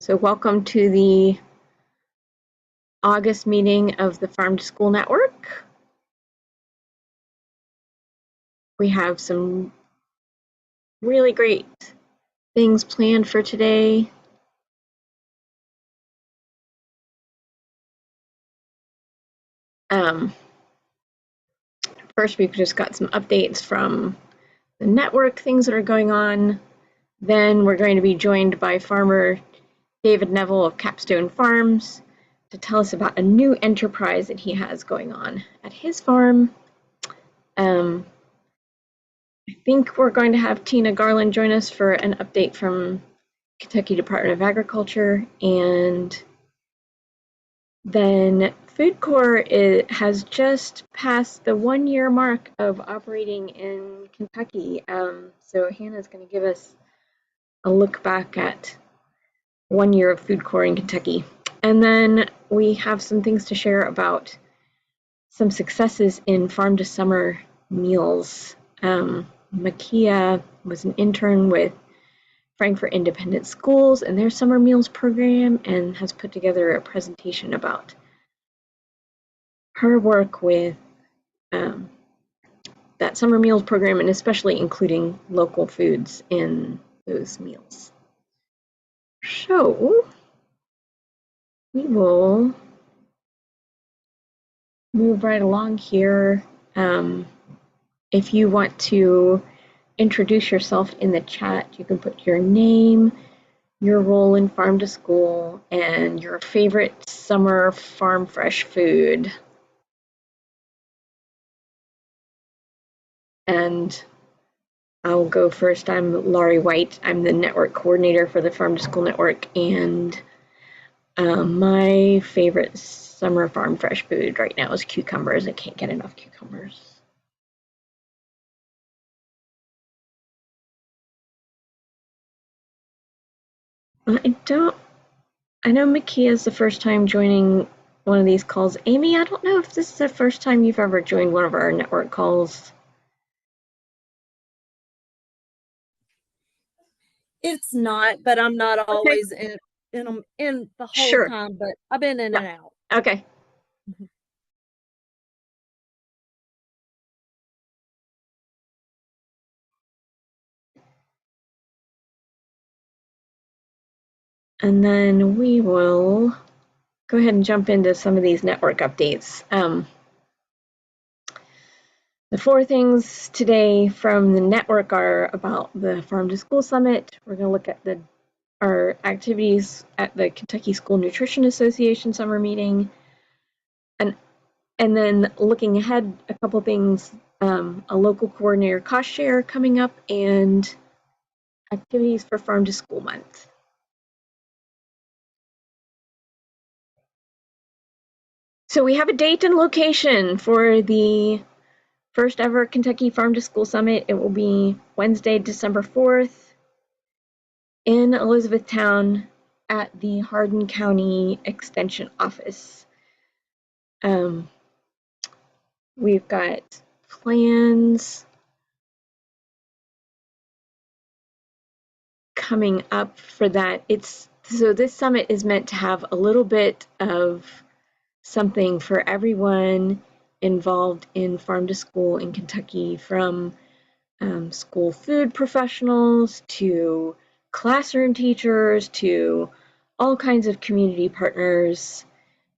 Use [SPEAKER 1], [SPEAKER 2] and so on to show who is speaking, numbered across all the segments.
[SPEAKER 1] So welcome to the August meeting of the Farm to School Network. We have some really great things planned for today. First, we've just got some updates from the network, things that are going on. Then we're going to be joined by farmer David Neville of Capstone Farms to tell us about a new enterprise that he has going on at his farm. I think we're going to have Tina Garland join us for an update from Kentucky Department of Agriculture, and then FoodCorps has just passed the 1-year mark of operating in Kentucky. So Hannah's going to give us a look back at 1 year of FoodCorps in Kentucky. And then we have some things to share about some successes in Farm to Summer Meals. Makia was an intern with Frankfurt Independent Schools and their Summer Meals Program, and has put together a presentation about her work with that Summer Meals Program, and especially including local foods in those meals. So we will move right along here. If you want to introduce yourself in the chat, you can put your name, your role in Farm to School, and your favorite summer farm fresh food. And I'll go first. I'm Laurie White. I'm the network coordinator for the Farm to School Network, and my favorite summer farm fresh food right now is cucumbers. I can't get enough cucumbers. I know Makia is the first time joining one of these calls. Amy, I don't know if this is the first time you've ever joined one of our network calls.
[SPEAKER 2] It's not, but I'm not always in the whole time, but I've been in and out.
[SPEAKER 1] Okay. And then we will go ahead and jump into some of these network updates. The 4 things today from the network are about the Farm to School Summit. We're going to look at our activities at the Kentucky School Nutrition Association summer meeting, and then looking ahead, a couple things, a local coordinator cost share coming up, and activities for Farm to School Month. So we have a date and location for the first ever Kentucky Farm to School Summit. It will be Wednesday, December 4th in Elizabethtown at the Hardin County Extension Office. We've got plans coming up for that. So this summit is meant to have a little bit of something for everyone involved in Farm to School in Kentucky, from school food professionals to classroom teachers to all kinds of community partners,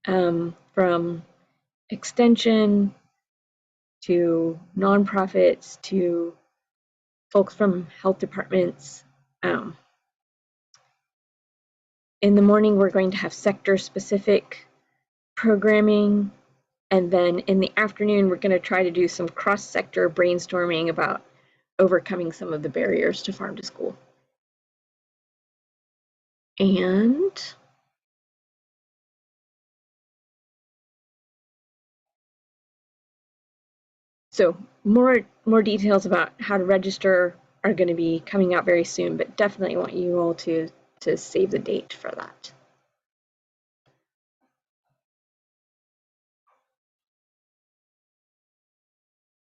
[SPEAKER 1] from extension to nonprofits to folks from health departments. In the morning, we're going to have sector-specific programming, and then in the afternoon, we're going to try to do some cross-sector brainstorming about overcoming some of the barriers to Farm to School. And so more details about how to register are going to be coming out very soon, but definitely want you all to save the date for that.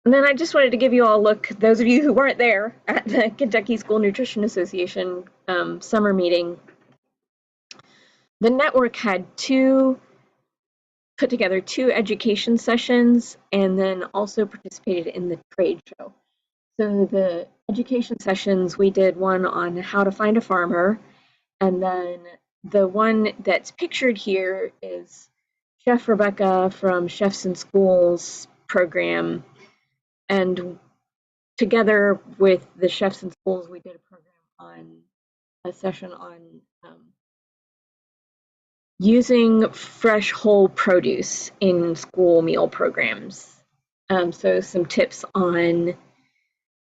[SPEAKER 1] And then I just wanted to give you all a look, those of you who weren't there at the Kentucky School Nutrition Association summer meeting. the network had put together 2 education sessions and then also participated in the trade show. So the education sessions, we did one on how to find a farmer, and then the one that's pictured here is Chef Rebecca from Chefs in Schools program, and together with the Chefs in Schools, we did a session on using fresh whole produce in school meal programs. So some tips on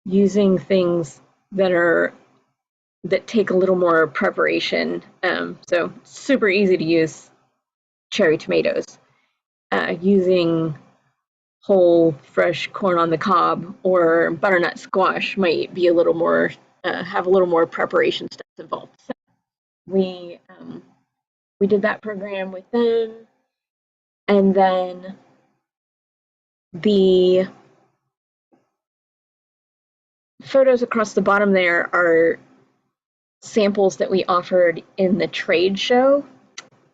[SPEAKER 1] using things that take a little more preparation. So super easy to use cherry tomatoes. Using whole fresh corn on the cob or butternut squash might be a little more have a little more preparation steps involved. So we did that program with them, and then the photos across the bottom there are samples that we offered in the trade show.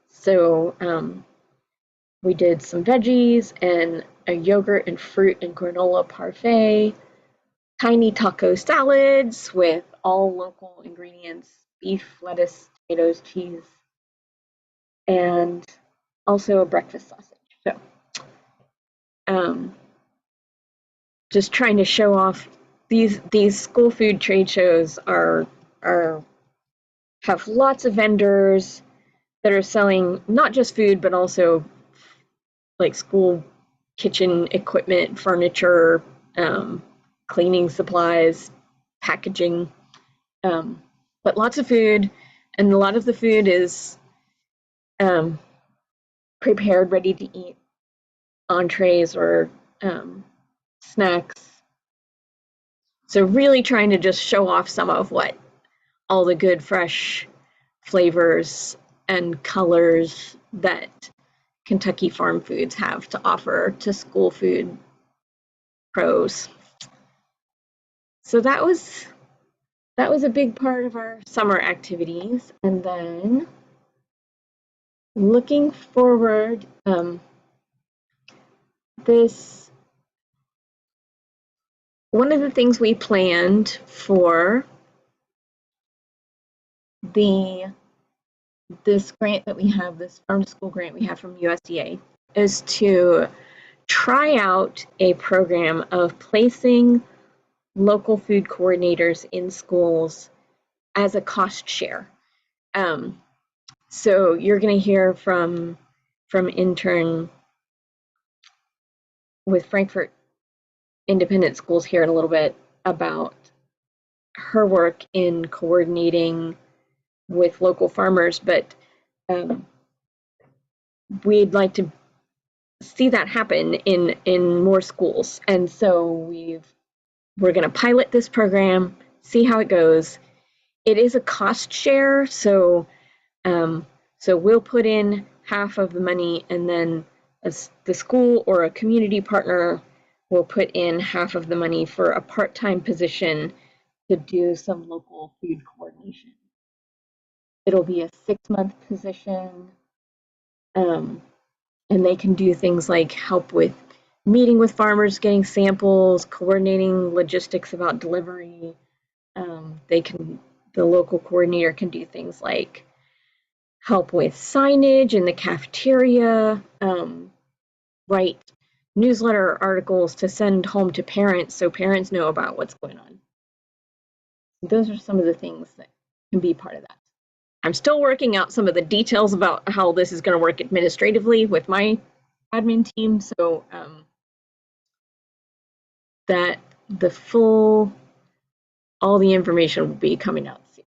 [SPEAKER 1] So we did some veggies and a yogurt and fruit and granola parfait, tiny taco salads with all local ingredients, beef, lettuce, tomatoes, cheese, and also a breakfast sausage. So just trying to show off these school food trade shows have lots of vendors that are selling not just food but also like school kitchen equipment, furniture, cleaning supplies, packaging, but lots of food, and a lot of the food is prepared, ready to eat entrees or snacks. So really trying to just show off some of what all the good fresh flavors and colors that Kentucky Farm Foods have to offer to school food pros. So that was a big part of our summer activities. And then looking forward, one of the things we planned for this grant that we have, this farm to school grant we have from USDA, is to try out a program of placing local food coordinators in schools as a cost share. So you're going to hear from intern with Frankfort Independent Schools here in a little bit about her work in coordinating with local farmers, but we'd like to see that happen in more schools. And so we're going to pilot this program, see how it goes. It is a cost share, so we'll put in half of the money, and then the school or a community partner will put in half of the money for a part-time position to do some local food coordination. It'll be a 6-month position, and they can do things like help with meeting with farmers, getting samples, coordinating logistics about delivery. The local coordinator can do things like help with signage in the cafeteria, write newsletter articles to send home to parents so parents know about what's going on. Those are some of the things that can be part of that. I'm still working out some of the details about how this is going to work administratively with my admin team, so that all the information will be coming out soon.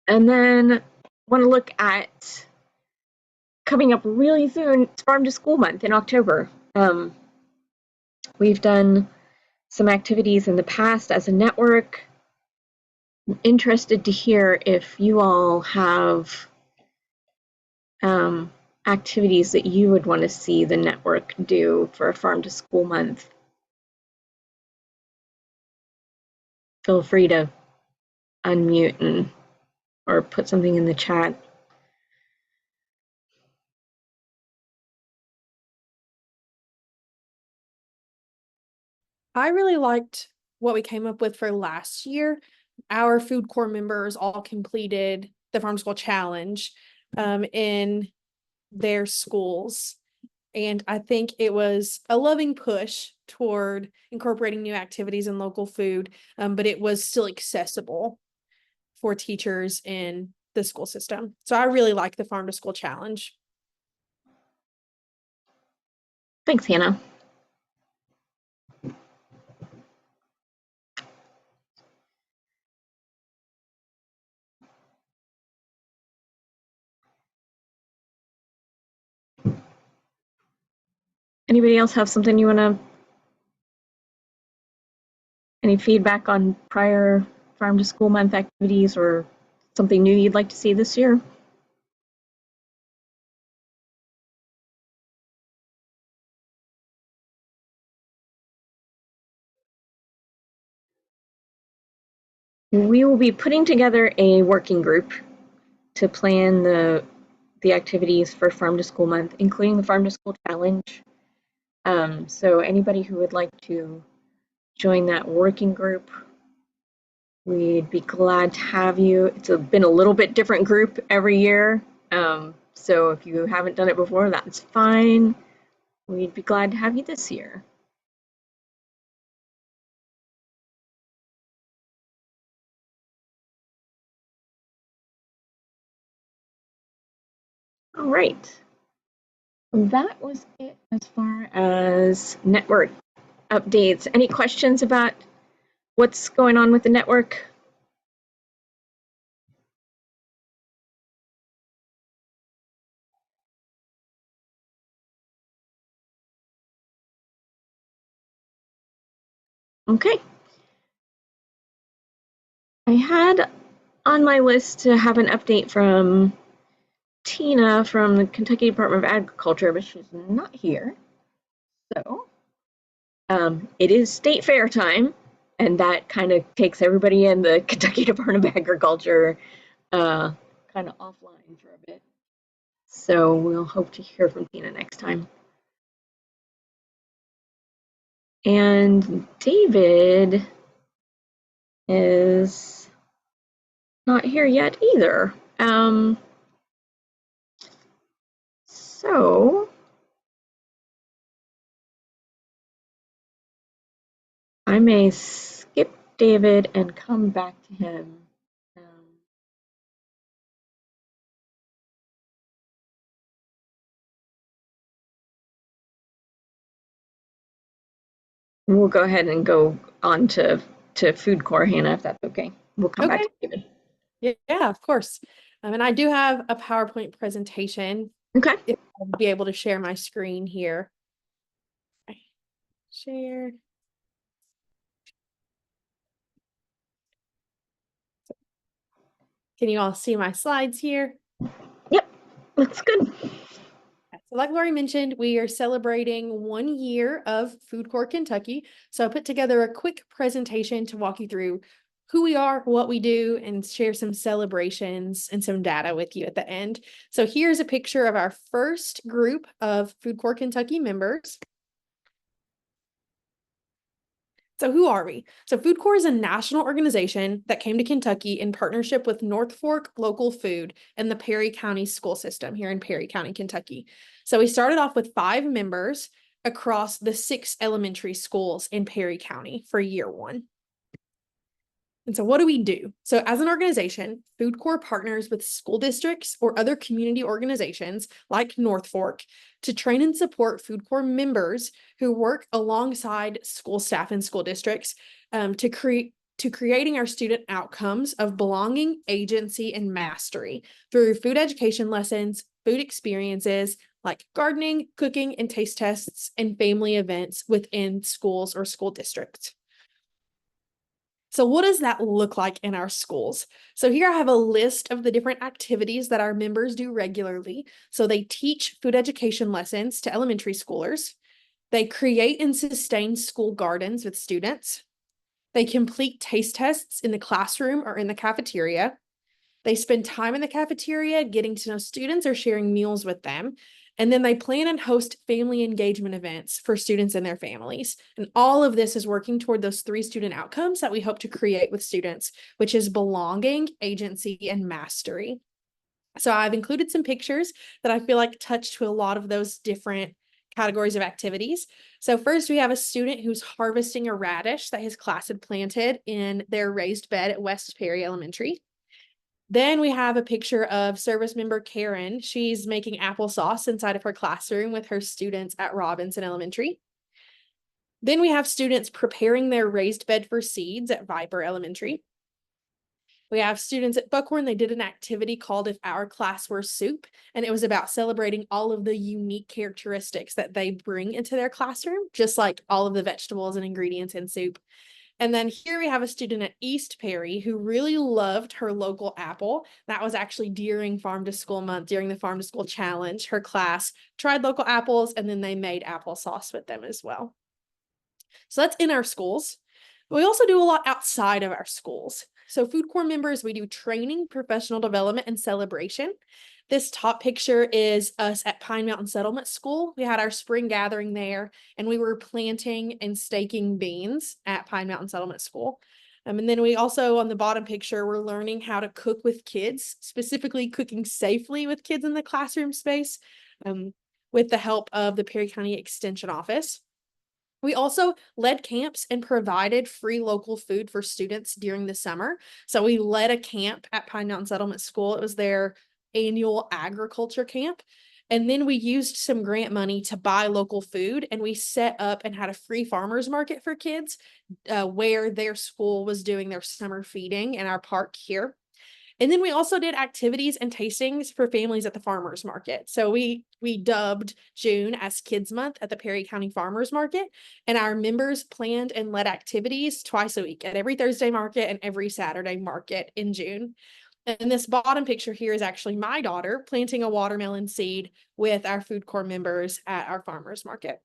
[SPEAKER 1] And then want to look at coming up really soon, it's Farm to School Month in October. We've done some activities in the past as a network. I'm interested to hear if you all have activities that you would want to see the network do for a Farm to School Month. Feel free to unmute or put something in the chat.
[SPEAKER 3] I really liked what we came up with for last year. Our FoodCorps members all completed the Farm School Challenge in their schools. And I think it was a loving push toward incorporating new activities and local food, but it was still accessible for teachers in the school system. So I really like the Farm to School Challenge.
[SPEAKER 1] Thanks, Hannah. Anybody else have something you want to, any feedback on prior Farm to School Month activities or something new you'd like to see this year? We will be putting together a working group to plan the activities for Farm to School Month, including the Farm to School Challenge. So anybody who would like to join that working group, we'd be glad to have you. It's been a little bit different group every year. So if you haven't done it before, that's fine. We'd be glad to have you this year. All right. That was it as far as network updates. Any questions about what's going on with the network? Okay. I had on my list to have an update from Tina from the Kentucky Department of Agriculture, but she's not here. So it is state fair time, and that kind of takes everybody in the Kentucky Department of Agriculture kind of offline for a bit. So we'll hope to hear from Tina next time. And David is not here yet either. So I may skip David and come back to him. We'll go ahead and go on to FoodCorps, Hannah, if that's okay. We'll come back to David.
[SPEAKER 3] Yeah, of course. And I do have a PowerPoint presentation.
[SPEAKER 1] Okay.
[SPEAKER 3] If I'll be able to share my screen here. Share. Can you all see my slides here?
[SPEAKER 1] Yep, looks good.
[SPEAKER 3] So like Lori mentioned, we are celebrating 1 year of FoodCorps Kentucky. So I put together a quick presentation to walk you through who we are, what we do, and share some celebrations and some data with you at the end. So here's a picture of our first group of FoodCorps Kentucky members. So who are we? So FoodCorps is a national organization that came to Kentucky in partnership with North Fork Local Food and the Perry County School System here in Perry County, Kentucky. So we started off with 5 members across the 6 elementary schools in Perry County for year 1. And so what do we do? So as an organization, FoodCorps partners with school districts or other community organizations like North Fork to train and support FoodCorps members who work alongside school staff and school districts to creating our student outcomes of belonging, agency, and mastery through food education lessons, food experiences like gardening, cooking, and taste tests, and family events within schools or school districts. So what does that look like in our schools? So here I have a list of the different activities that our members do regularly. So they teach food education lessons to elementary schoolers. They create and sustain school gardens with students. They complete taste tests in the classroom or in the cafeteria. They spend time in the cafeteria getting to know students or sharing meals with them. And then they plan and host family engagement events for students and their families. And all of this is working toward those 3 student outcomes that we hope to create with students, which is belonging, agency, and mastery. So I've included some pictures that I feel like touch to a lot of those different categories of activities. So first we have a student who's harvesting a radish that his class had planted in their raised bed at West Perry Elementary. Then we have a picture of service member Karen. She's making applesauce inside of her classroom with her students at Robinson Elementary. Then we have students preparing their raised bed for seeds at Viper Elementary. We have students at Buckhorn. They did an activity called If Our Class Were Soup, and it was about celebrating all of the unique characteristics that they bring into their classroom, just like all of the vegetables and ingredients in soup. And then here we have a student at East Perry who really loved her local apple. That was actually during Farm to School month, during the Farm to School challenge. Her class tried local apples and then they made applesauce with them as well. So that's in our schools. We also do a lot outside of our schools. So FoodCorps members, we do training, professional development, and celebration. This top picture is us at Pine Mountain Settlement School. We had our spring gathering there, and we were planting and staking beans at Pine Mountain Settlement School. And then we also, on the bottom picture, we're learning how to cook with kids, specifically cooking safely with kids in the classroom space, with the help of the Perry County Extension Office. We also led camps and provided free local food for students during the summer. So we led a camp at Pine Mountain Settlement School. It was their annual agriculture camp. And then we used some grant money to buy local food, and we set up and had a free farmers market for kids where their school was doing their summer feeding in our park here. And then we also did activities and tastings for families at the farmers market. So we dubbed June as Kids Month at the Perry County Farmers Market, and our members planned and led activities twice a week at every Thursday market and every Saturday market in June. And this bottom picture here is actually my daughter planting a watermelon seed with our FoodCorps members at our farmers market.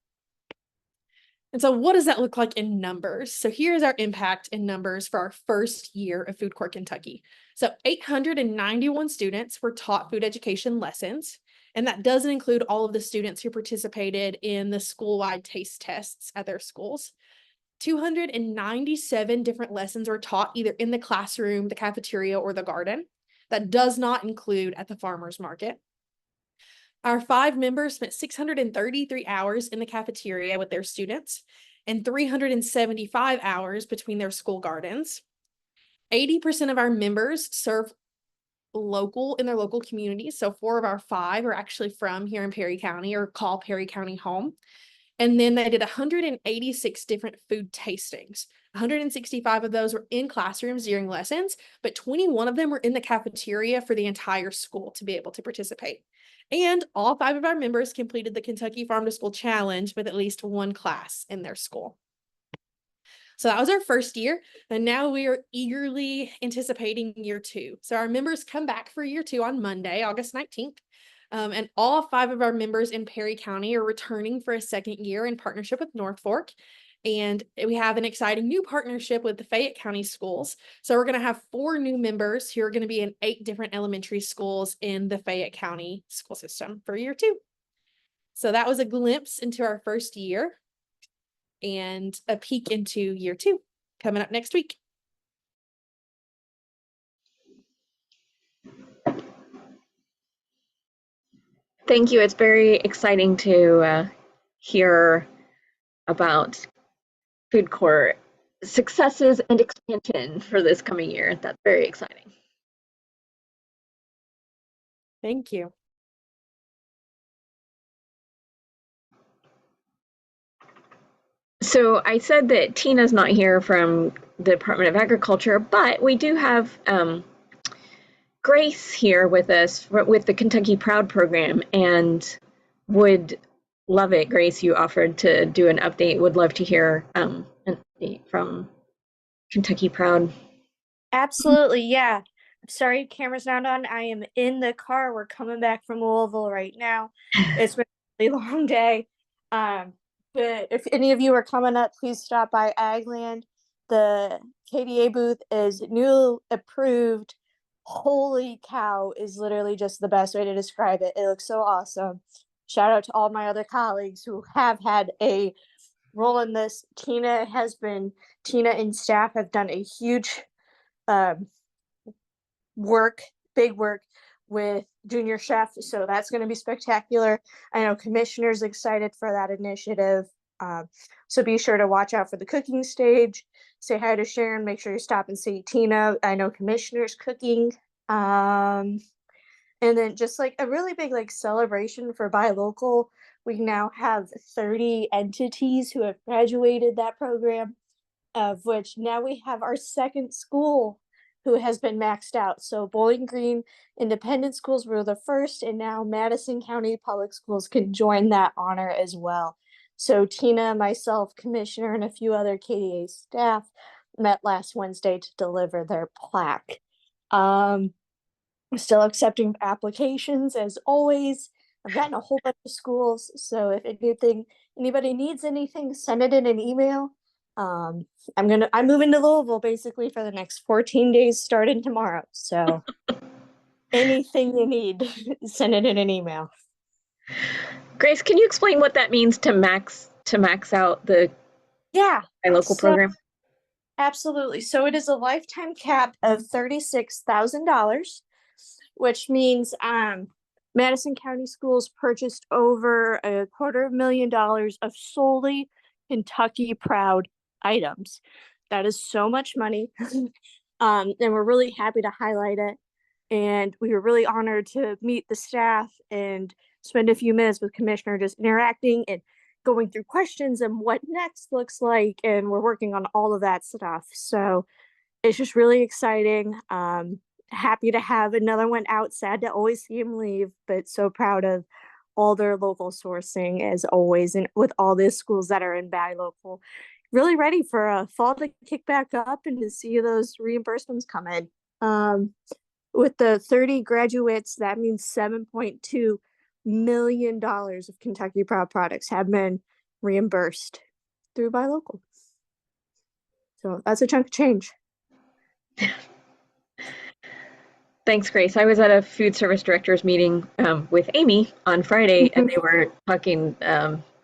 [SPEAKER 3] And so what does that look like in numbers? So here's our impact in numbers for our first year of FoodCorps Kentucky. So 891 students were taught food education lessons, and that doesn't include all of the students who participated in the school-wide taste tests at their schools. 297 different lessons were taught either in the classroom, the cafeteria, or the garden. That does not include at the farmers market. Our 5 members spent 633 hours in the cafeteria with their students and 375 hours between their school gardens. 80% of our members serve local in their local communities. So 4 of our 5 are actually from here in Perry County or call Perry County home. And then they did 186 different food tastings. 165 of those were in classrooms during lessons, but 21 of them were in the cafeteria for the entire school to be able to participate. And all 5 of our members completed the Kentucky Farm to School Challenge with at least 1 class in their school. So that was our first year, and now we are eagerly anticipating year 2. So our members come back for year 2 on Monday, August 19th. And all 5 of our members in Perry County are returning for a second year in partnership with North Fork. And we have an exciting new partnership with the Fayette County schools. So we're going to have 4 new members who are going to be in 8 different elementary schools in the Fayette County school system for year 2. So that was a glimpse into our first year and a peek into year 2 coming up next week.
[SPEAKER 1] Thank you. It's very exciting to hear about FoodCorps successes and expansion for this coming year. That's very exciting.
[SPEAKER 3] Thank you.
[SPEAKER 1] So I said that Tina's not here from the Department of Agriculture, but we do have Grace here with us with the Kentucky Proud program, and would love it, Grace, you offered to do an update. Would love to hear an update from Kentucky Proud.
[SPEAKER 4] Absolutely, yeah. I'm sorry, camera's not on. I am in the car. We're coming back from Louisville right now. It's been a really long day. But if any of you are coming up, please stop by Agland. The KDA booth is new, approved. Holy cow is literally just the best way to describe it. It looks so awesome. Shout out to all my other colleagues who have had a role in this. Tina and staff have done a huge big work with Junior Chef. So that's going to be spectacular. I know Commissioner's excited for that initiative. So be sure to watch out for the cooking stage. Say hi to Sharon. Make sure you stop and see Tina. I know Commissioner's cooking. And then just like a really big like celebration for Buy Local. We now have 30 entities who have graduated that program, of which now we have our second school who has been maxed out. So Bowling Green Independent Schools were the first, and now Madison County Public Schools can join that honor as well. So Tina, myself, Commissioner, and a few other KDA staff met last Wednesday to deliver their plaque. Still accepting applications as always. I've gotten a whole bunch of schools, so if anybody needs anything, send it in an email. I'm moving to Louisville basically for the next 14 days starting tomorrow. So anything you need, send it in an email.
[SPEAKER 1] Grace, can you explain what that means to max out the Buy Local program?
[SPEAKER 4] Absolutely. So it is a lifetime cap of $36,000, which means Madison County Schools purchased over $250,000 of solely Kentucky Proud items. That is so much money. And we're really happy to highlight it. And we were really honored to meet the staff and spend a few minutes with Commissioner just interacting and going through questions and what next looks like. And we're working on all of that stuff. So it's just really exciting. Happy to have another one out. Sad to always see him leave, but so proud of all their local sourcing as always. And with all the schools that are in Buy Local, really ready for fall to kick back up and to see those reimbursements come in. With the 30 graduates, that means $7.2 million of Kentucky Proud products have been reimbursed through Buy Local. So that's a chunk of change.
[SPEAKER 1] Thanks, Grace. I was at a food service directors meeting with Amy on Friday, and they were talking,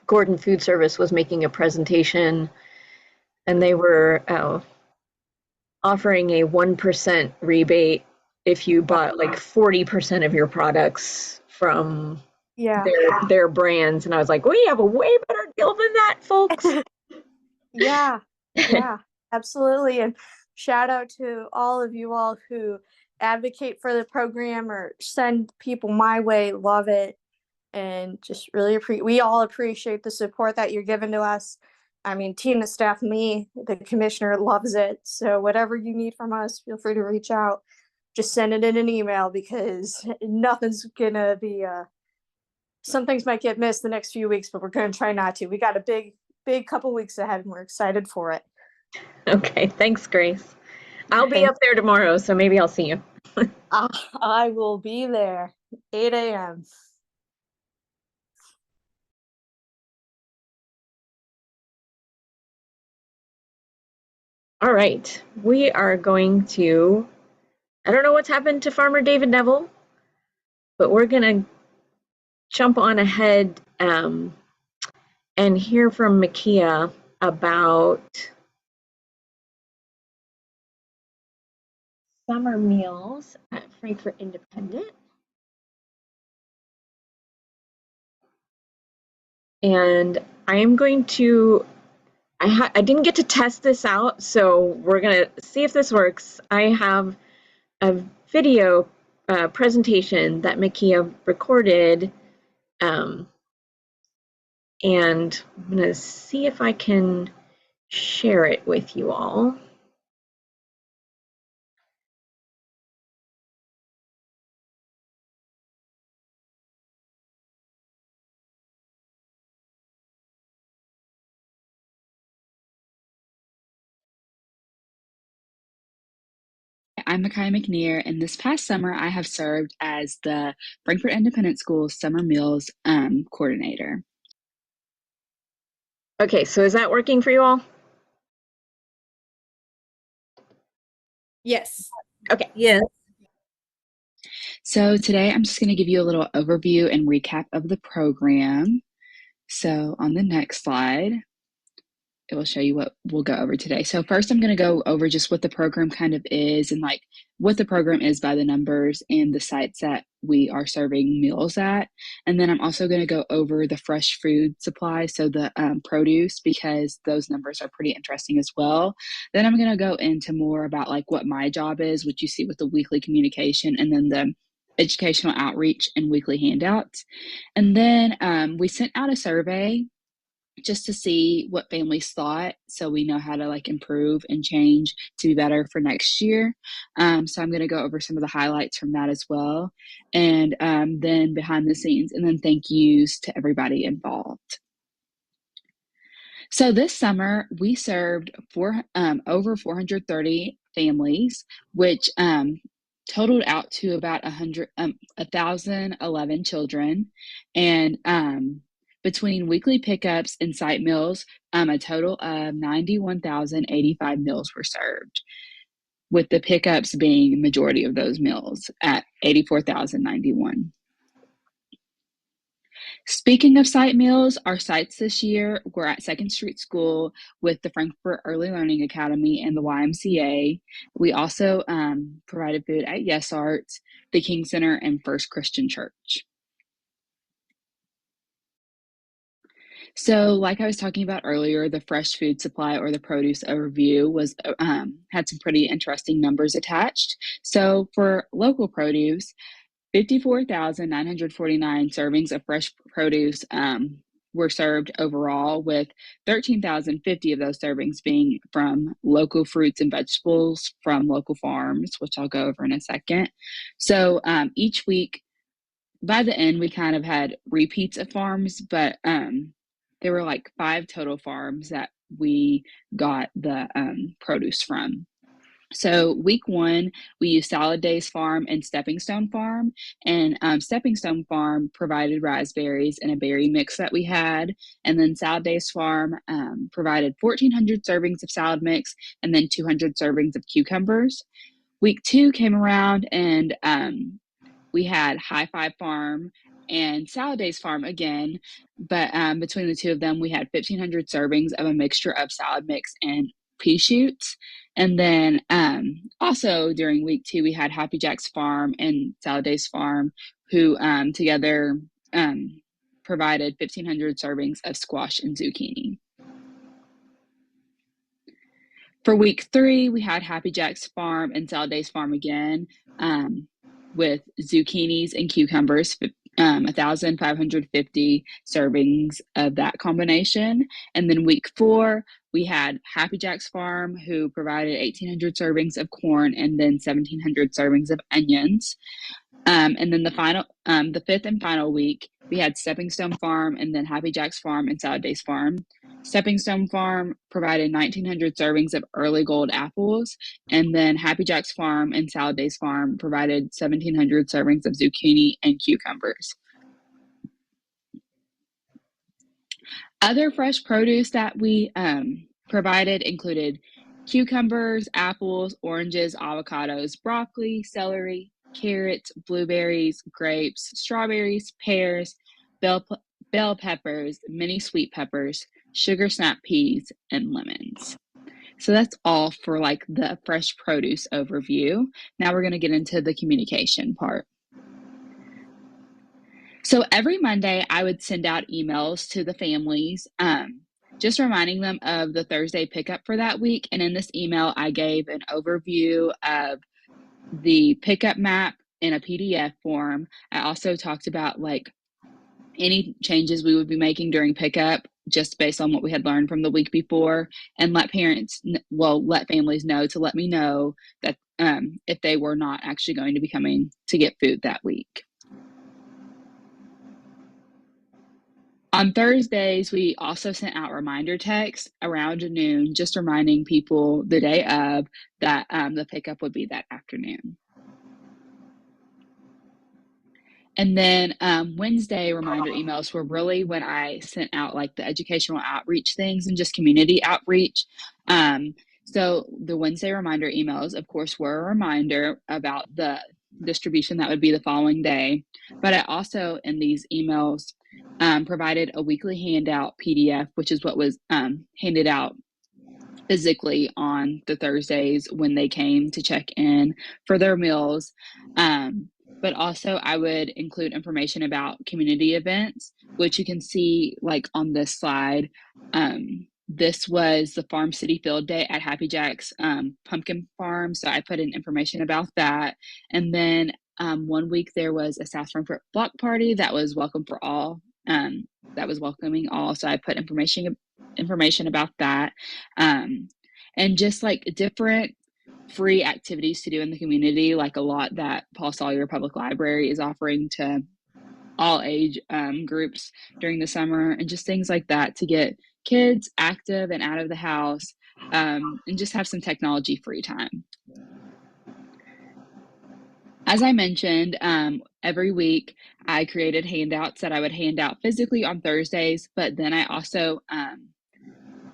[SPEAKER 1] Gordon Food Service was making a presentation, and they were offering a 1% rebate if you bought like 40% of your products from their brands. And I was like, we have a way better deal than that, folks.
[SPEAKER 4] Yeah, absolutely. And shout out to all of you all who advocate for the program or send people my way. Love it. And just really we all appreciate the support that you're giving to us. I mean, Tina, staff, me, the commissioner loves it. So whatever you need from us, feel free to reach out. Just send it in an email because nothing's gonna be some things might get missed the next few weeks, but we're gonna try not to. We got a big couple weeks ahead and we're excited for it.
[SPEAKER 1] Okay, thanks, Grace. I'll be up there tomorrow, so maybe I'll see you.
[SPEAKER 4] I will be there, 8 a.m.
[SPEAKER 1] All right, we are going to, I don't know what's happened to Farmer David Neville, but we're gonna jump on ahead and hear from Makia about summer meals at Frankfort Independent. And I am going to, I didn't get to test this out, so we're gonna see if this works. I have a video presentation that Makia recorded, and I'm gonna see if I can share it with you all.
[SPEAKER 5] I'm Micaiah McNear, and this past summer I have served as the Frankfort Independent Schools Summer Meals Coordinator.
[SPEAKER 1] Okay, so is that working for you all?
[SPEAKER 3] Yes.
[SPEAKER 1] Okay.
[SPEAKER 2] Yes.
[SPEAKER 5] So today I'm just going to give you a little overview and recap of the program. So on the next slide, it will show you what we'll go over today. So first I'm going to go over just what the program kind of is and like what the program is by the numbers and the sites that we are serving meals at. And then I'm also going to go over the fresh food supply, so the produce, because those numbers are pretty interesting as well. Then I'm going to go into more about like what my job is, which you see with the weekly communication, and then the educational outreach and weekly handouts. And then we sent out a survey just to see what families thought, so we know how to like improve and change to be better for next year. So I'm going to go over some of the highlights from that as well, and then behind the scenes, and then thank yous to everybody involved. So this summer we served over 430 families, which totaled out to about 1,011 children, and between weekly pickups and site meals, a total of 91,085 meals were served, with the pickups being majority of those meals at 84,091. Speaking of site meals, our sites this year were at 2nd Street School with the Frankfurt Early Learning Academy and the YMCA. We also provided food at Yes Arts, the King Center, and First Christian Church. So like I was talking about earlier, the fresh food supply or the produce overview was had some pretty interesting numbers attached. So for local produce, 54,949 servings of fresh produce were served overall, with 13,050 of those servings being from local fruits and vegetables from local farms, which I'll go over in a second. So each week, by the end, we kind of had repeats of farms, but there were like 5 total farms that we got the produce from. So week 1, we used Salad Days Farm and Stepping Stone Farm, and Stepping Stone Farm provided raspberries and a berry mix that we had, and then Salad Days Farm provided 1,400 servings of salad mix and then 200 servings of cucumbers. Week 2 came around, and we had High Five Farm and Salad Days Farm again, but between the two of them, we had 1,500 servings of a mixture of salad mix and pea shoots. And then also during week 2, we had Happy Jack's Farm and Salad Days Farm, who together provided 1,500 servings of squash and zucchini. For week 3, we had Happy Jack's Farm and Salad Days Farm again, with zucchinis and cucumbers, 1,550 servings of that combination. And then week 4, we had Happy Jack's Farm, who provided 1,800 servings of corn and then 1,700 servings of onions. And then the 5th and final week, we had Stepping Stone Farm and then Happy Jack's Farm and Salad Days Farm. Stepping Stone Farm provided 1,900 servings of early gold apples, and then Happy Jack's Farm and Salad Days Farm provided 1,700 servings of zucchini and cucumbers. Other fresh produce that we provided included cucumbers, apples, oranges, avocados, broccoli, celery, carrots, blueberries, grapes, strawberries, pears, bell peppers, mini sweet peppers, sugar snap peas, and lemons. So that's all for like the fresh produce overview. Now we're going to get into the communication part. So every Monday, I would send out emails to the families, just reminding them of the Thursday pickup for that week. And in this email, I gave an overview of the pickup map in a PDF form. I also talked about like any changes we would be making during pickup, just based on what we had learned from the week before, and let families know to let me know that if they were not actually going to be coming to get food that week. On Thursdays, we also sent out reminder texts around noon, just reminding people the day of that the pickup would be that afternoon. And then Wednesday reminder emails were really when I sent out like the educational outreach things and just community outreach. So the Wednesday reminder emails, of course, were a reminder about the distribution that would be the following day. But I also, in these emails, provided a weekly handout PDF, which is what was handed out physically on the Thursdays when they came to check in for their meals. But also I would include information about community events, which you can see like on this slide. This was the Farm City Field Day at Happy Jack's Pumpkin Farm. So I put in information about that. And then 1 week there was a South Frankfurt block party that was welcome for all. That was welcoming all. So I put information about that. And just like different free activities to do in the community, like a lot that Paul Sawyer Public Library is offering to all age groups during the summer, and just things like that to get kids active and out of the house, and just have some technology free time. As I mentioned, every week I created handouts that I would hand out physically on Thursdays, but then I also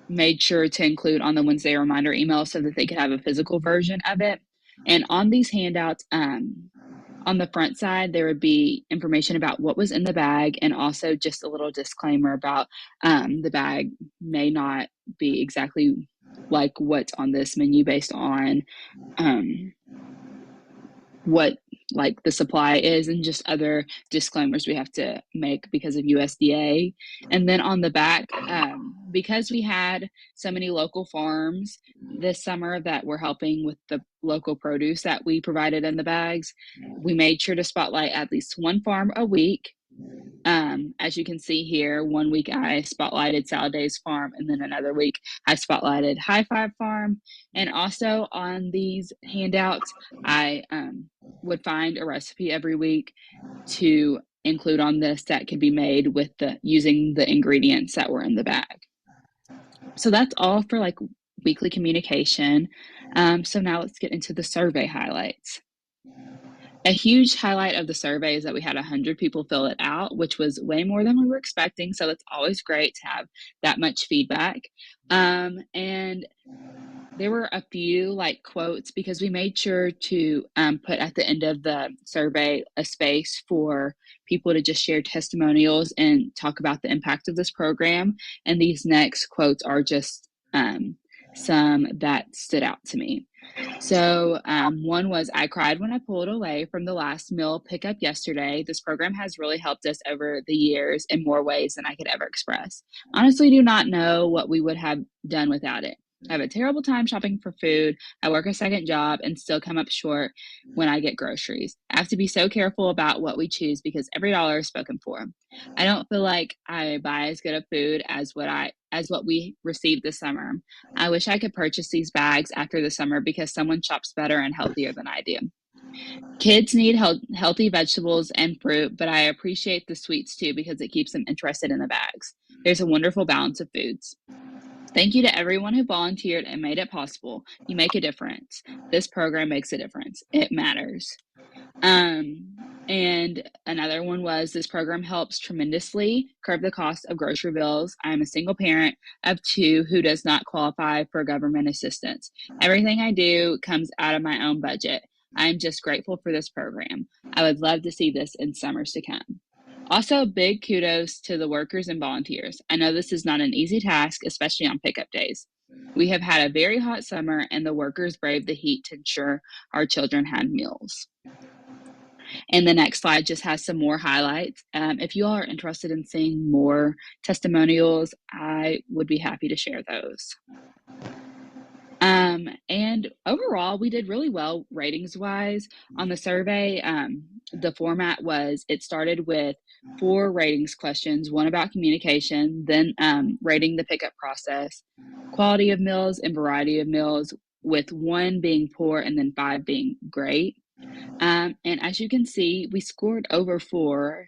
[SPEAKER 5] made sure to include on the Wednesday reminder email so that they could have a physical version of it. And on these handouts, on the front side, there would be information about what was in the bag, and also just a little disclaimer about the bag may not be exactly like what's on this menu based on what like the supply is, and just other disclaimers we have to make because of USDA. And then on the back, because we had so many local farms this summer that were helping with the local produce that we provided in the bags, we made sure to spotlight at least one farm a week. As you can see here, 1 week I spotlighted Salad Days Farm, and then another week I spotlighted High Five Farm. And also on these handouts, I would find a recipe every week to include on this that could be made with using the ingredients that were in the bag. So that's all for like weekly communication. So now let's get into the survey highlights. A huge highlight of the survey is that we had 100 people fill it out, which was way more than we were expecting. So it's always great to have that much feedback. And there were a few like quotes, because we made sure to put at the end of the survey a space for people to just share testimonials and talk about the impact of this program. And these next quotes are just some that stood out to me. So one was, I cried when I pulled away from the last meal pickup yesterday. This program has really helped us over the years in more ways than I could ever express. Honestly, do not know what we would have done without it. I have a terrible time shopping for food. I work a second job and still come up short when I get groceries. I have to be so careful about what we choose because every dollar is spoken for. I don't feel like I buy as good of food as what we received this summer. I wish I could purchase these bags after the summer because someone shops better and healthier than I do. Kids need healthy vegetables and fruit, but I appreciate the sweets too because it keeps them interested in the bags. There's a wonderful balance of foods. Thank you to everyone who volunteered and made it possible. You make a difference. This program makes a difference. It matters. And another one was, this program helps tremendously curb the cost of grocery bills. I am a single parent of 2 who does not qualify for government assistance. Everything I do comes out of my own budget. I'm just grateful for this program. I would love to see this in summers to come. Also, big kudos to the workers and volunteers. I know this is not an easy task, especially on pickup days. We have had a very hot summer, and the workers braved the heat to ensure our children had meals. And the next slide just has some more highlights. If you all are interested in seeing more testimonials, I would be happy to share those. And overall, we did really well ratings-wise on the survey. The format was, it started with 4 ratings questions, 1 about communication, then rating the pickup process, quality of meals and variety of meals, with 1 being poor and then 5 being great. And as you can see, we scored over 4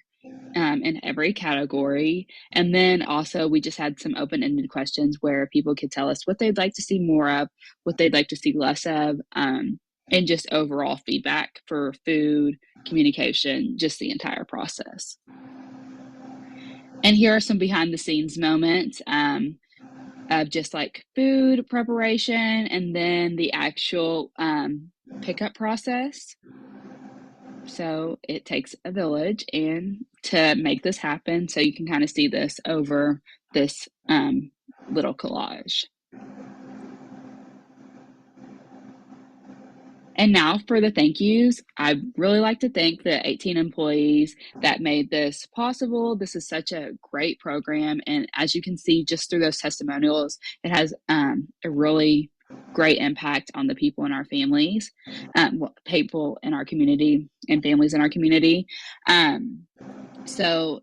[SPEAKER 5] in every category. And then also we just had some open-ended questions where people could tell us what they'd like to see more of, what they'd like to see less of, and just overall feedback for food, communication, just the entire process. And here are some behind the scenes moments. of just like food preparation and then the actual pickup process. So it takes a village and to make this happen. So you can kind of see this over this little collage. And now for the thank yous. I'd really like to thank the 18 employees that made this possible. This is such a great program. And as you can see, just through those testimonials, it has a really great impact on the people in our families, people in our community and families in our community. So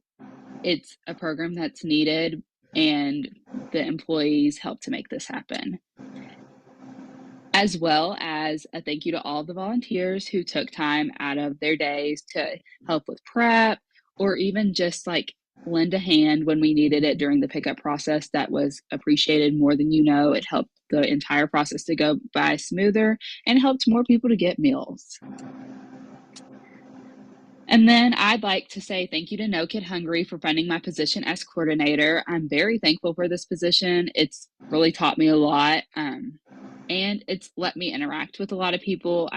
[SPEAKER 5] it's a program that's needed and the employees help to make this happen. As well as a thank you to all the volunteers who took time out of their days to help with prep or even just like lend a hand when we needed it during the pickup process. That was appreciated more than you know. It helped the entire process to go by smoother and helped more people to get meals. And then I'd like to say thank you to No Kid Hungry for funding my position as coordinator. I'm very thankful for this position. It's really taught me a lot. And it's let me interact with a lot of people.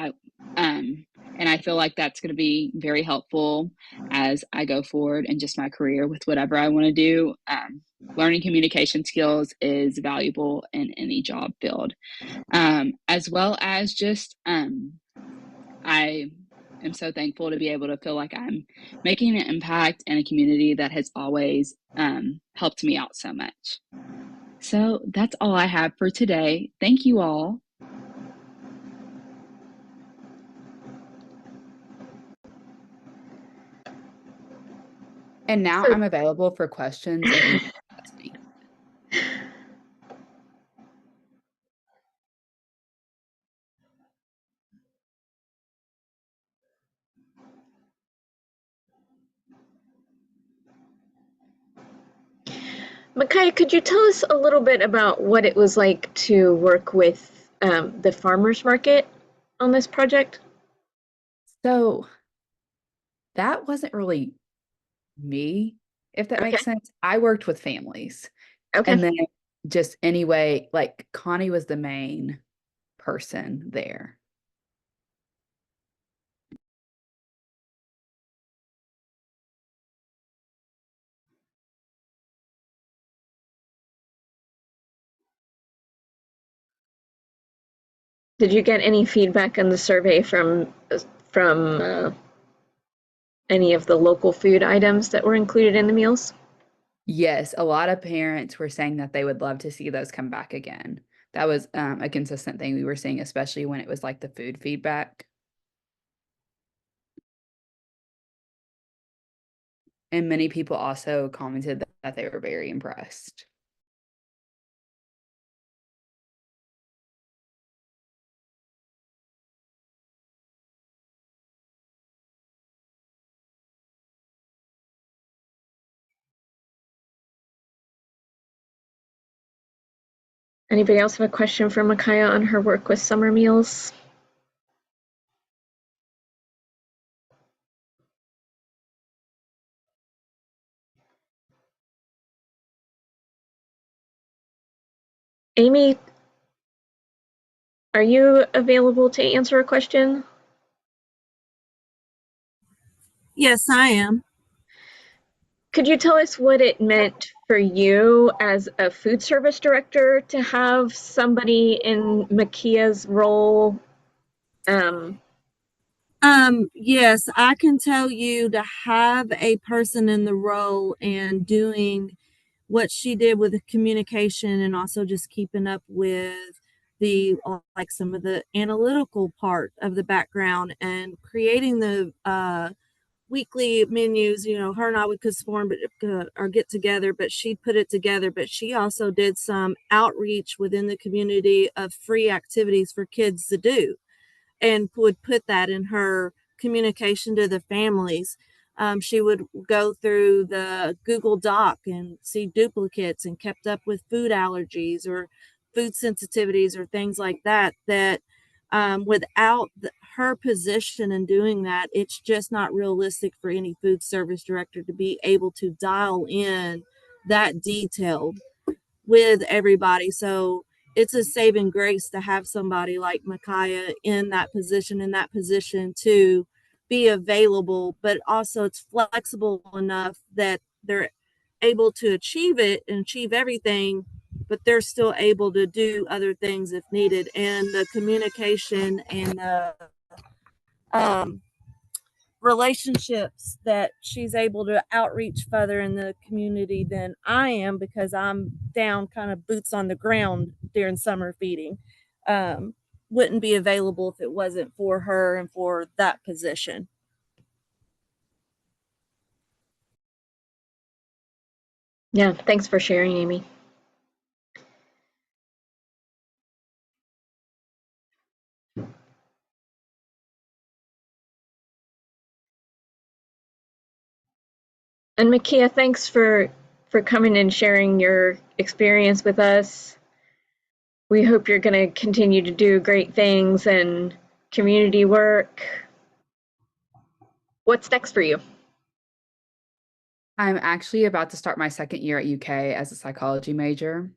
[SPEAKER 5] And I feel like that's going to be very helpful as I go forward in just my career with whatever I want to do. Learning communication skills is valuable in any job field, as well as just I am so thankful to be able to feel like I'm making an impact in a community that has always helped me out so much. So that's all I have for today. Thank you all.
[SPEAKER 6] And now I'm available for questions if you ask me.
[SPEAKER 1] Micaiah, could you tell us a little bit about what it was like to work with the farmers market on this project?
[SPEAKER 6] So that wasn't really me, if that makes sense. I worked with families.
[SPEAKER 1] Okay.
[SPEAKER 6] And then just anyway, like Connie was the main person there.
[SPEAKER 1] Did you get any feedback on the survey from any of the local food items that were included in the meals?
[SPEAKER 6] Yes, a lot of parents were saying that they would love to see those come back again. That was a consistent thing we were seeing, especially when it was like the food feedback. And many people also commented that they were very impressed.
[SPEAKER 1] Anybody else have a question for Micaiah on her work with summer meals? Amy, are you available to answer a question?
[SPEAKER 2] Yes, I am.
[SPEAKER 1] Could you tell us what it meant for you as a food service director to have somebody in Makia's role?
[SPEAKER 2] Yes, I can tell you to have a person in the role and doing what she did with the communication and also just keeping up with the like some of the analytical part of the background and creating the weekly menus. You know, her and I would conform or get together, but she'd put it together. But she also did some outreach within the community of free activities for kids to do and would put that in her communication to the families. She would go through the Google Doc and see duplicates and kept up with food allergies or food sensitivities or things like that, without her position in doing that, it's just not realistic for any food service director to be able to dial in that detailed. with everybody. So it's a saving grace to have somebody like Micaiah in that position to be available, but also it's flexible enough that they're able to achieve it and achieve everything, but they're still able to do other things if needed. And the communication and the um, relationships that she's able to outreach further in the community than I am, because I'm down kind of boots on the ground during summer feeding, wouldn't be available if it wasn't for her and for that position.
[SPEAKER 1] Yeah, thanks for sharing, Amy. And Makia, thanks for coming and sharing your experience with us. We hope you're going to continue to do great things and community work. What's next for you?
[SPEAKER 6] I'm actually about to start my second year at UK as a psychology major.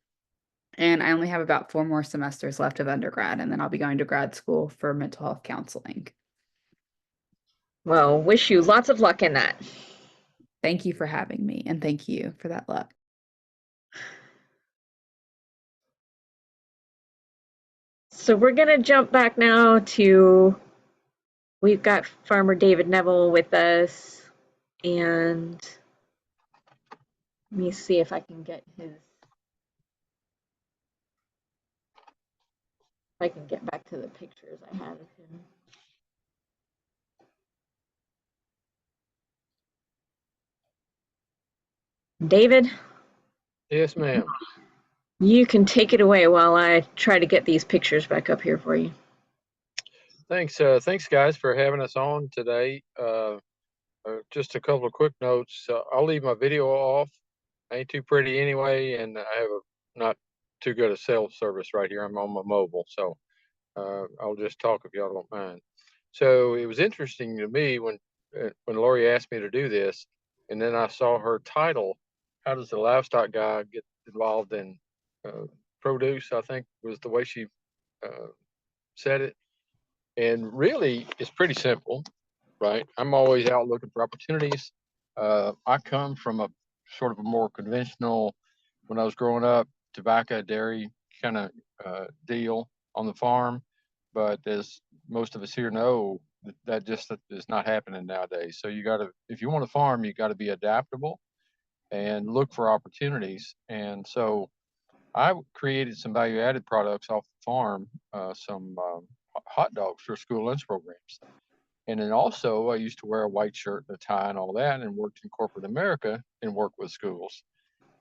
[SPEAKER 6] And I only have about 4 more semesters left of undergrad, and then I'll be going to grad school for mental health counseling.
[SPEAKER 1] Well, wish you lots of luck in that.
[SPEAKER 6] Thank you for having me, and thank you for that luck.
[SPEAKER 1] So we're going to jump back now to, we've got Farmer David Neville with us, and let me see if I can get his, if I can get back to the pictures I had of him. David?
[SPEAKER 7] Yes, ma'am.
[SPEAKER 1] You can take it away while I try to get these pictures back up here for you.
[SPEAKER 7] Thanks, guys, for having us on today. Just a couple of quick notes. I'll leave my video off. I ain't too pretty anyway, and I have not too good a cell service right here. I'm on my mobile, so I'll just talk if y'all don't mind. So it was interesting to me when Lori asked me to do this, and then I saw her title. How does the livestock guy get involved in produce? I think was the way she said it. And really, it's pretty simple, right? I'm always out looking for opportunities. I come from a sort of a more conventional, when I was growing up, tobacco, dairy kind of deal on the farm. But as most of us here know, that just is not happening nowadays. So you got to, if you want to farm, you got to be adaptable and look for opportunities. And so I created some value-added products off the farm, some hot dogs for school lunch programs. And then also, I used to wear a white shirt and a tie and all that, and worked in corporate America and worked with schools.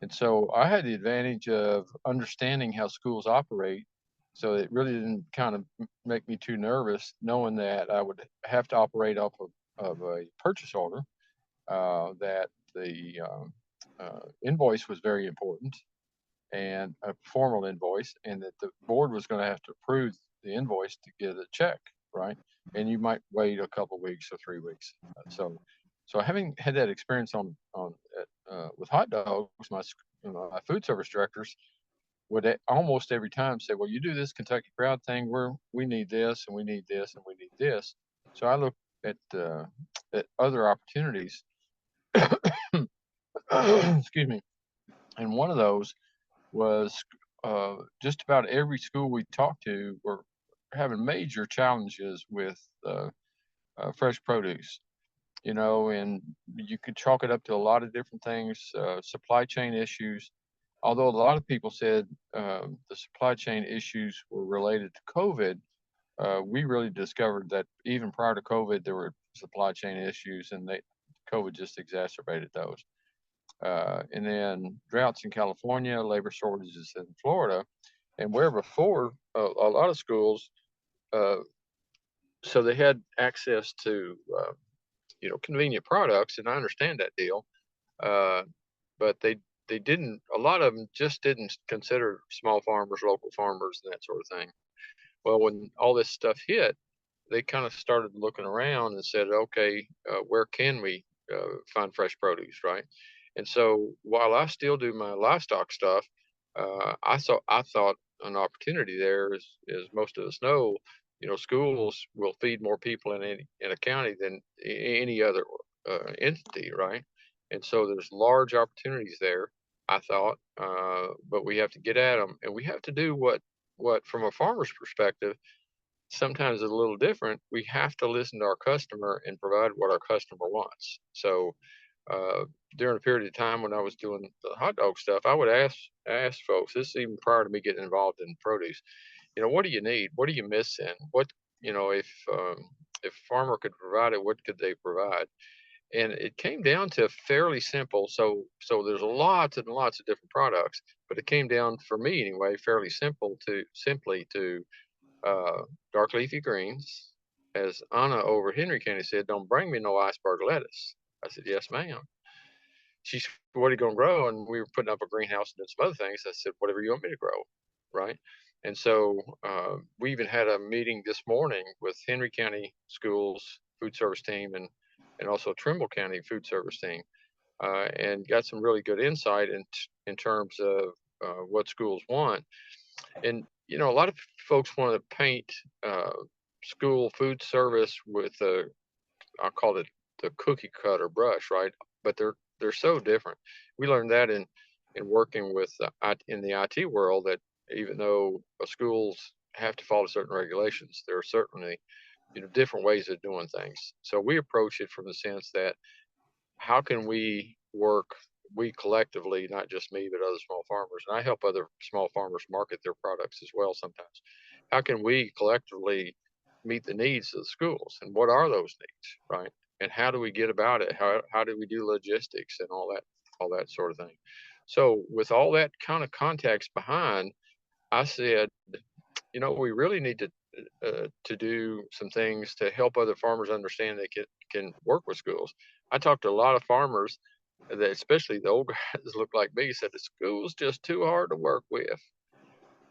[SPEAKER 7] And so I had the advantage of understanding how schools operate. So it really didn't kind of make me too nervous, knowing that I would have to operate off of a purchase order, that the invoice was very important, and a formal invoice, and that the board was going to have to approve the invoice to get a check, right? And you might wait a couple of weeks or 3 weeks. So having had that experience with hot dogs, my food service directors would almost every time say, "Well, you do this Kentucky Proud thing, we need this, and we need this, and we need this." So I looked at other opportunities. Excuse me. And one of those was just about every school we talked to were having major challenges with fresh produce, and you could chalk it up to a lot of different things, supply chain issues. Although a lot of people said the supply chain issues were related to COVID, we really discovered that even prior to COVID, there were supply chain issues, and COVID just exacerbated those. And then droughts in California, labor shortages in Florida, and where before a lot of schools, so they had access to convenient products, and I understand that deal, but they didn't. A lot of them just didn't consider small farmers, local farmers, and that sort of thing. Well, when all this stuff hit, they kind of started looking around and said, okay, where can we find fresh produce, right? And so while I still do my livestock stuff, I thought an opportunity there is most of us know, schools will feed more people in a county than any other entity, right? And so there's large opportunities there, I thought, but we have to get at them, and we have to do what from a farmer's perspective sometimes is a little different. We have to listen to our customer and provide what our customer wants. So uh, during a period of time when I was doing the hot dog stuff, I would ask folks. This is even prior to me getting involved in produce. What do you need? What are you missing? What if a farmer could provide it, what could they provide? And it came down to fairly simple. So there's lots and lots of different products, but it came down for me anyway, fairly simply to uh, dark leafy greens. As Anna over Henry County said, don't bring me no iceberg lettuce. I said, yes, ma'am. She said, what are you going to grow? And we were putting up a greenhouse and doing some other things. I said, whatever you want me to grow. Right. And so we even had a meeting this morning with Henry County Schools food service team and also Trimble County food service team, and got some really good insight in terms of what schools want. And, a lot of folks want to paint school food service with I'll call it the cookie cutter brush, right? But they're so different. We learned that in working with in the IT world, that even though schools have to follow certain regulations, there are certainly different ways of doing things. So we approach it from the sense that how can we work, we collectively, not just me, but other small farmers, and I help other small farmers market their products as well sometimes. How can we collectively meet the needs of the schools, and what are those needs, right? And how do we get about it? How do we do logistics and all that sort of thing? So with all that kind of context behind, I said, we really need to do some things to help other farmers understand they can work with schools. I talked to a lot of farmers that, especially the old guys look like me, said the school's just too hard to work with.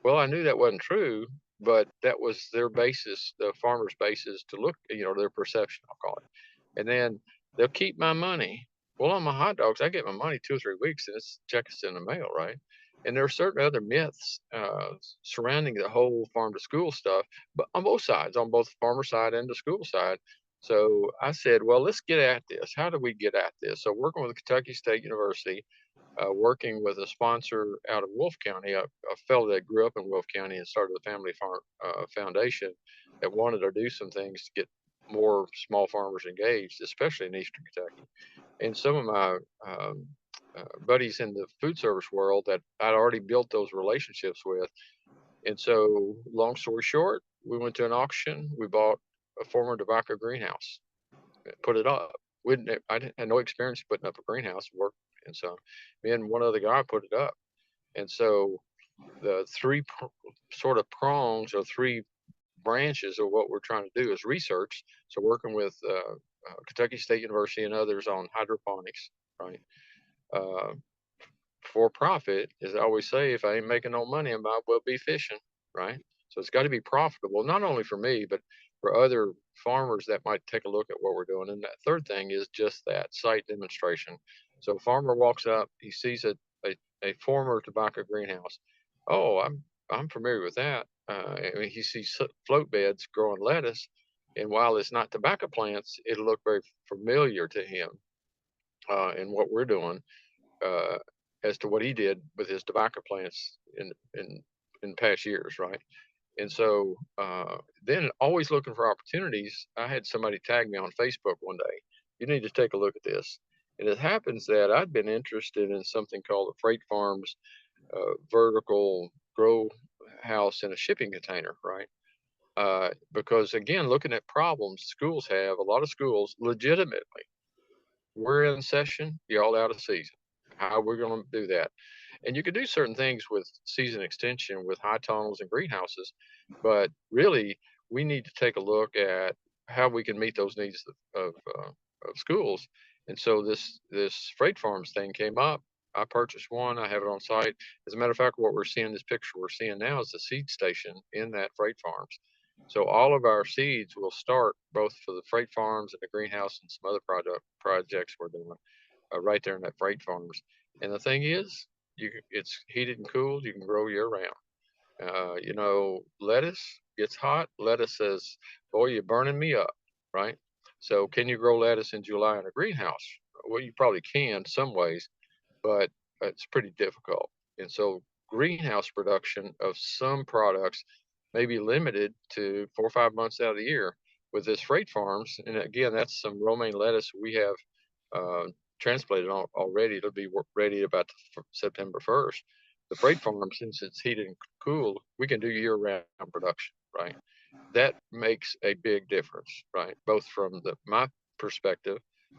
[SPEAKER 7] Well, I knew that wasn't true, but that was their basis, the farmers' basis to look, their perception, I'll call it. And then they'll keep my money. Well, on my hot dogs, I get my money 2 or 3 weeks, and it's check us in the mail, right? And there are certain other myths surrounding the whole farm to school stuff, but on both sides, on both the farmer side and the school side. So I said, well, let's get at this. How do we get at this? So working with Kentucky State University, working with a sponsor out of Wolfe County, a fellow that grew up in Wolfe County and started the Family Farm Foundation, that wanted to do some things to get more small farmers engaged, especially in Eastern Kentucky. And some of my buddies in the food service world that I'd already built those relationships with. And so, long story short, we went to an auction. We bought a former tobacco greenhouse, put it up. I had no experience putting up a greenhouse work, and so me and one other guy put it up. And so the three sort of prongs or three branches of what we're trying to do is research. So working with Kentucky State University and others on hydroponics, right? For profit, as I always say, if I ain't making no money, I might well be fishing, right? So it's got to be profitable, not only for me, but for other farmers that might take a look at what we're doing. And that third thing is just that site demonstration. So a farmer walks up, he sees a former tobacco greenhouse. Oh, I'm familiar with that. He sees float beds growing lettuce, and while it's not tobacco plants, it'll look very familiar to him in what we're doing. As to what he did with his tobacco plants in past years, right? And so then always looking for opportunities. I had somebody tag me on Facebook one day. You need to take a look at this. And it happens that I'd been interested in something called the Freight Farms vertical grow house in a shipping container, right? Because again, looking at problems schools have, a lot of schools legitimately, we're in session, y'all out of season. How are we going to do that? And you can do certain things with season extension with high tunnels and greenhouses, but really we need to take a look at how we can meet those needs of schools. And so this Freight Farms thing came up. I purchased one. I have it on site. As a matter of fact, what we're seeing, this picture we're seeing now, is the seed station in that Freight Farms. So all of our seeds will start both for the Freight Farms and the greenhouse and some other projects we're doing right there in that Freight Farms. And the thing is, it's heated and cooled. You can grow year round. You know, lettuce gets hot. Lettuce says, "Boy, you're burning me up," right? So, can you grow lettuce in July in a greenhouse? Well, you probably can some ways, but it's pretty difficult. And so, greenhouse production of some products may be limited to 4 or 5 months out of the year. With this freight farms, and again, that's some romaine lettuce we have transplanted already. It'll be ready about September 1st. The freight farm, since it's heated and cooled, we can do year-round production, right? That makes a big difference, right? Both from my perspective,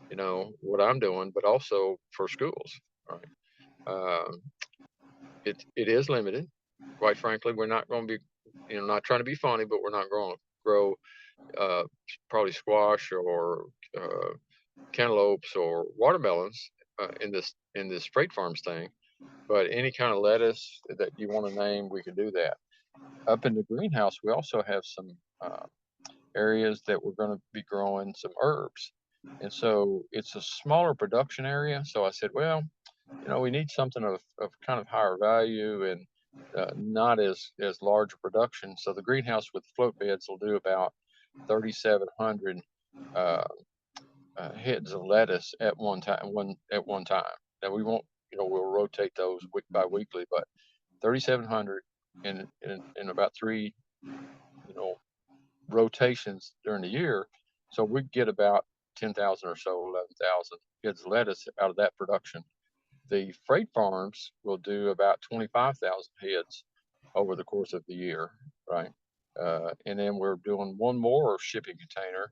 [SPEAKER 7] you know, what I'm doing, but also for schools, right? It is limited. Quite frankly, we're not going to be, you know, not trying to be funny, but we're not going to grow probably squash or cantaloupes or watermelons in this freight farms thing. But any kind of lettuce that you want to name, we can do that. Up in the greenhouse, we also have some areas that we're going to be growing some herbs. And so it's a smaller production area. So I said, well, you know, we need something of kind of higher value and not as large a production. So the greenhouse with float beds will do about 3,700 heads of lettuce at one time. Now we won't, you know, we'll rotate those week by weekly, but 3,700 in about 3, you know, rotations during the year. So we get about 10,000 or so, 11,000 heads of lettuce out of that production. The freight farms will do about 25,000 heads over the course of the year, right? And then we're doing one more shipping container,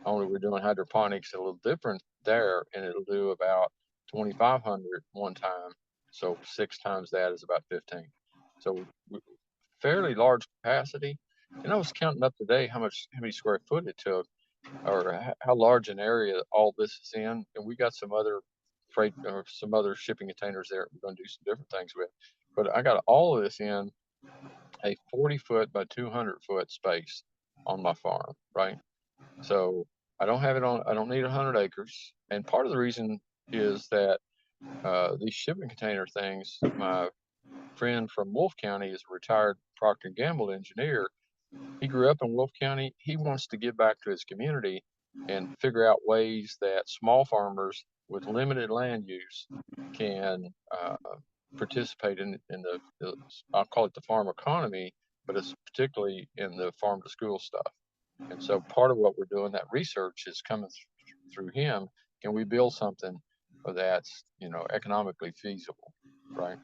[SPEAKER 7] only we're doing hydroponics a little different there, and it'll do about 2,500 one time. So 6 times that is about 15. So fairly large capacity. And I was counting up today how many square foot it took, or how large an area all this is in. And we got some other freight or some other shipping containers there we're going to do some different things with. But I got all of this in a 40-foot by 200-foot space on my farm, right? So I don't need 100 acres. And part of the reason is that these shipping container things, my friend from Wolfe County is a retired Procter & Gamble engineer. He grew up in Wolfe County. He wants to give back to his community and figure out ways that small farmers with limited land use can participate in the I'll call it the farm economy, but it's particularly in the farm to school stuff. And so part of what we're doing, that research is coming through him. Can we build something that's, you know, economically feasible, right?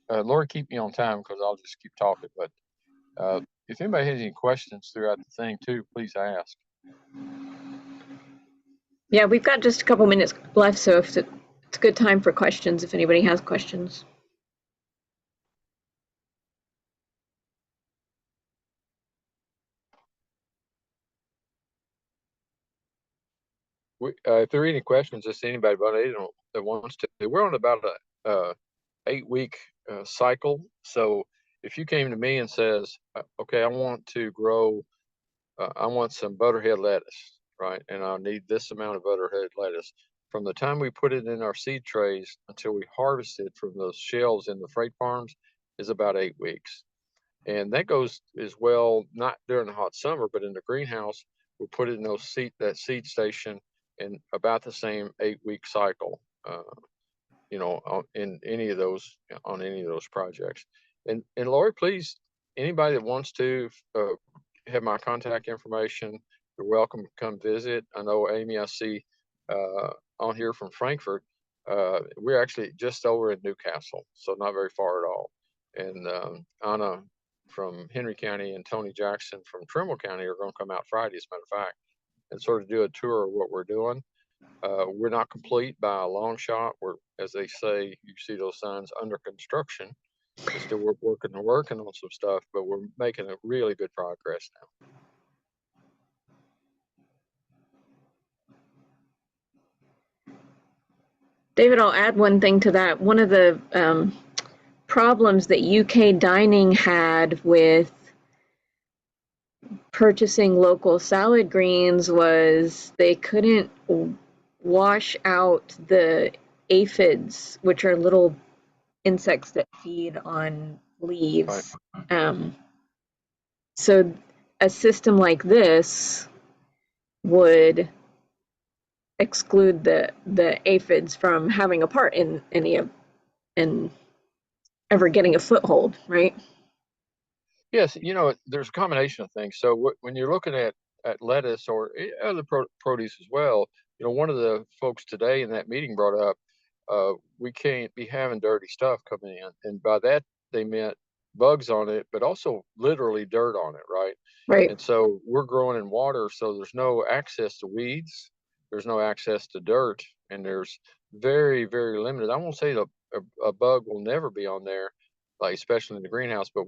[SPEAKER 7] Lori, keep me on time because I'll just keep talking. But if anybody has any questions throughout the thing too, please ask.
[SPEAKER 1] Yeah, we've got just a couple minutes left, so if it's a good time for questions if anybody has questions.
[SPEAKER 7] If there are any questions, just anybody that wants to. We're on about a 8-week cycle. So if you came to me and says, okay, I want to grow, I want some butterhead lettuce, right? And I need this amount of butterhead lettuce. From the time we put it in our seed trays until we harvest it from those shells in the freight farms is about 8 weeks. And that goes as well, not during the hot summer, but in the greenhouse, we put it in that seed station in about the same 8-week cycle, you know, on any of those projects. And Lori, please, anybody that wants to have my contact information, you're welcome to come visit. I know Amy, I see on here from Frankfurt. We're actually just over in Newcastle, so not very far at all. And Anna from Henry County and Tony Jackson from Trimble County are going to come out Friday, as a matter of fact, and sort of do a tour of what we're doing. We're not complete by a long shot. We're, as they say, you see those signs, under construction. We're still working on some stuff, but we're making a really good progress now.
[SPEAKER 1] David, I'll add one thing to that. One of the problems that UK Dining had with purchasing local salad greens was they couldn't wash out the aphids, which are little insects that feed on leaves. So a system like this would exclude the aphids from having a part in any of in ever getting a foothold, right?
[SPEAKER 7] Yes, there's a combination of things. So when you're looking at lettuce or other produce as well, one of the folks today in that meeting brought up, we can't be having dirty stuff coming in, and by that they meant bugs on it, but also literally dirt on it, right?
[SPEAKER 1] Right.
[SPEAKER 7] And so we're growing in water, so there's no access to weeds, there's no access to dirt, and there's very, very limited. I won't say a bug will never be on there, like especially in the greenhouse, but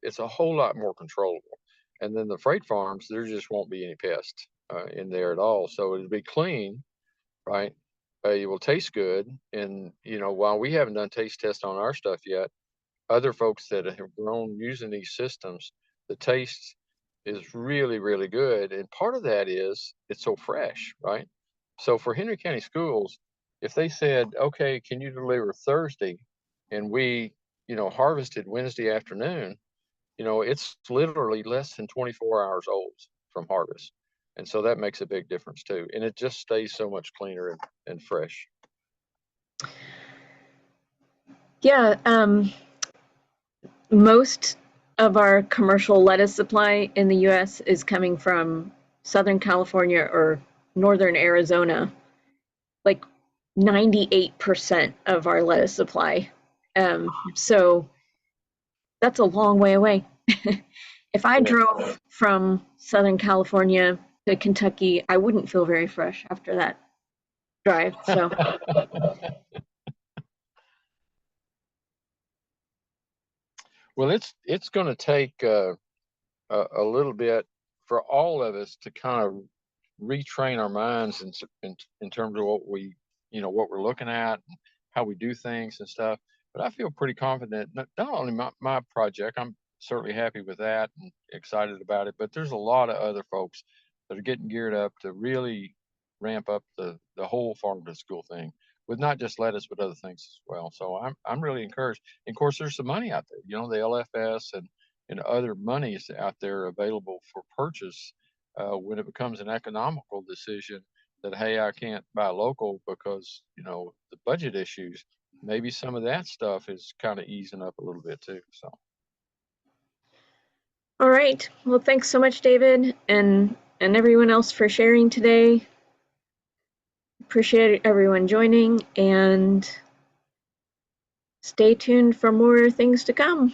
[SPEAKER 7] it's a whole lot more controllable. And then the freight farms, there just won't be any pests in there at all. So it'll be clean, right? It will taste good. And, while we haven't done taste tests on our stuff yet, other folks that have grown using these systems, the taste is really, really good. And part of that is it's so fresh, right? So for Henry County Schools, if they said, okay, can you deliver Thursday? And we, harvested Wednesday afternoon, it's literally less than 24 hours old from harvest. And so that makes a big difference too. And it just stays so much cleaner and fresh.
[SPEAKER 1] Yeah, most of our commercial lettuce supply in the US is coming from Southern California or Northern Arizona. Like 98% of our lettuce supply. So that's a long way away. If I drove from Southern California to Kentucky, I wouldn't feel very fresh after that drive. So
[SPEAKER 7] Well, it's going to take a little bit for all of us to kind of retrain our minds in terms of what we're looking at and how we do things and stuff. But I feel pretty confident, not only my project, I'm certainly happy with that and excited about it, but there's a lot of other folks that are getting geared up to really ramp up the whole farm to school thing with not just lettuce, but other things as well. So I'm really encouraged. And of course, there's some money out there, the LFS and other monies out there available for purchase when it becomes an economical decision that, hey, I can't buy local because, the budget issues, maybe some of that stuff is kind of easing up a little bit too. So.
[SPEAKER 1] all right. Well, thanks so much, David, and everyone else for sharing today. Appreciate everyone joining, and stay tuned for more things to come.